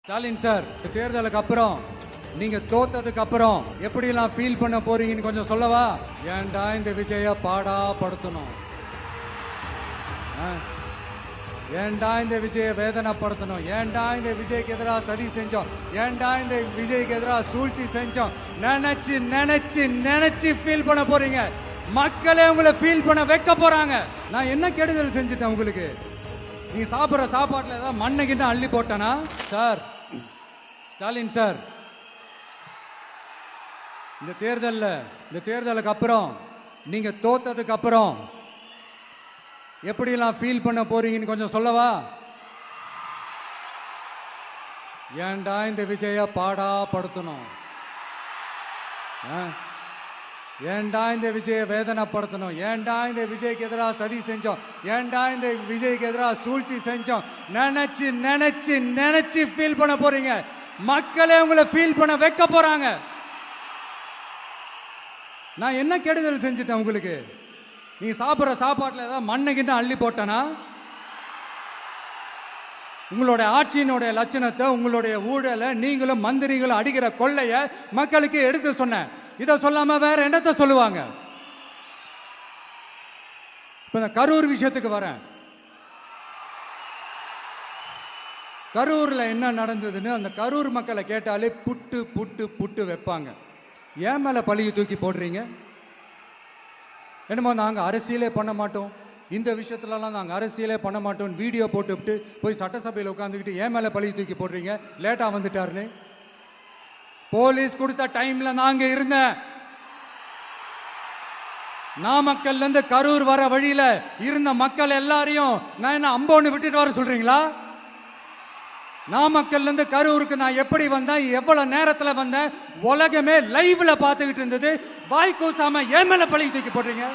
Stalin sir, தேர்தலுக்கு அப்புறம் நீங்க தோத்ததுக்கு அப்புறம் எப்படி எல்லாம் ஃபீல் பண்ண போறீங்கன்னு கொஞ்சம் சொல்லவா? ஏன்டா இந்த விஜய பாடா படுத்தணும், ஏன்டா இந்த விஜய வேதனைப்படுத்தணும், ஏன்டா இந்த விஜய்க்கு எதிராக சதி செஞ்சோம், ஏன்டா இந்த விஜய்க்கு எதிராக சூழ்ச்சி செஞ்சோம் நினைச்சு நினைச்சு நினைச்சு ஃபீல் பண்ண போறீங்க. மக்களே உங்களை ஃபீல் பண்ண வைக்க போறாங்க. நான் என்ன கெடுதல் செஞ்சுட்டேன் உங்களுக்கு? நீ சாப்பிட்ற சாப்பாட்டுல ஏதாவது மண்ணைக்கு அள்ளி போட்டானா? சார், ஸ்டாலின் சார், இந்த தேர்தலுக்கு அப்புறம் நீங்க தோத்ததுக்கு அப்புறம் எப்படிலாம் ஃபீல் பண்ண போறீங்கன்னு கொஞ்சம் சொல்லவா? ஏன்டா இந்த விஜய பாடா படுத்தணும், ஏன்டா இந்த விஜய வேதனைப்படுத்தணும், ஏன்டா இந்த விஜய்க்கு எதிராக சதி செஞ்சோம், ஏன்டா இந்த விஜய்க்கு எதிராக சூழ்ச்சி செஞ்சோம் நினைச்சு நினைச்சு நினைச்சு ஃபீல் பண்ண போறீங்க. மக்களே உங்களை ஃபீல் பண்ண வைக்க போறாங்க. நான் என்ன கெடுதல் செஞ்சுட்டேன் உங்களுக்கு? நீ சாப்பிட்ற சாப்பாட்டுல ஏதாவது மண்ணைக்கு அள்ளி போட்டனா? உங்களுடைய ஆட்சியினுடைய லட்சணத்தை, உங்களுடைய ஊழலை, நீங்களும் மந்திரிகளும் அடிக்கிற கொள்ளைய மக்களுக்கு எடுத்து சொன்னேன். இதை சொல்லாம வேற என்னத்தை சொல்லுவாங்க? இப்ப இந்த கரூர் விஷயத்துக்கு வரேன். கரூர்ல என்ன நடந்ததுன்னு அந்த கரூர் மக்களை கேட்டாலே புட்டு புட்டு புட்டு வைப்பாங்க. ஏன் மேல பழிய தூக்கி போடுறீங்க? என்னமோ நாங்க அரசியலே பண்ண மாட்டோம், இந்த விஷயத்துலலாம் நாங்கள் அரசியலே பண்ண மாட்டோம் வீடியோ போட்டுவிட்டு போய் சட்டசபையில் உட்காந்துக்கிட்டு ஏன் மேலே பழி தூக்கி போடுறீங்க? லேட்டாக வந்துட்டாருன்னு போலீஸ் கொடுத்த டைம்ல நாங்க இருந்தேன். நாமக்கல்ல இருந்து கரூர் வர வழியில இருந்த மக்கள் எல்லாரையும் நான் என்ன அம்போன்னு விட்டுட்டு வர சொல்றீங்களா? நாமக்கல்ல இருந்து கரூருக்கு நான் எப்படி வந்தேன், எவ்வளவு நேரத்துல வந்தேன், உலகமே லைவ்ல பார்த்துக்கிட்டு இருந்தது. வாய் கூசாம ஏன் மேல பழி தூக்கி போடுறீங்க?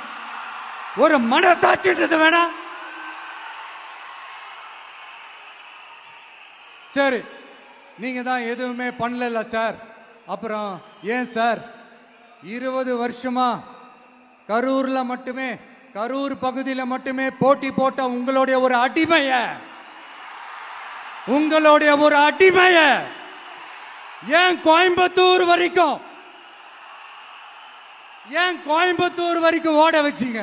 ஒரு மனசாட்சின்றது வேணா? சரி, நீங்க தான் எதுவுமே பண்ணல சார். அப்புறம் ஏன் சார் 20 வருஷமா கரூர்ல மட்டுமே, கரூர் பகுதியில மட்டுமே போட்டி போட்ட உங்களுடைய ஒரு அடிமைய ஏன் கோயம்புத்தூர் வரைக்கும் ஓட வச்சீங்க?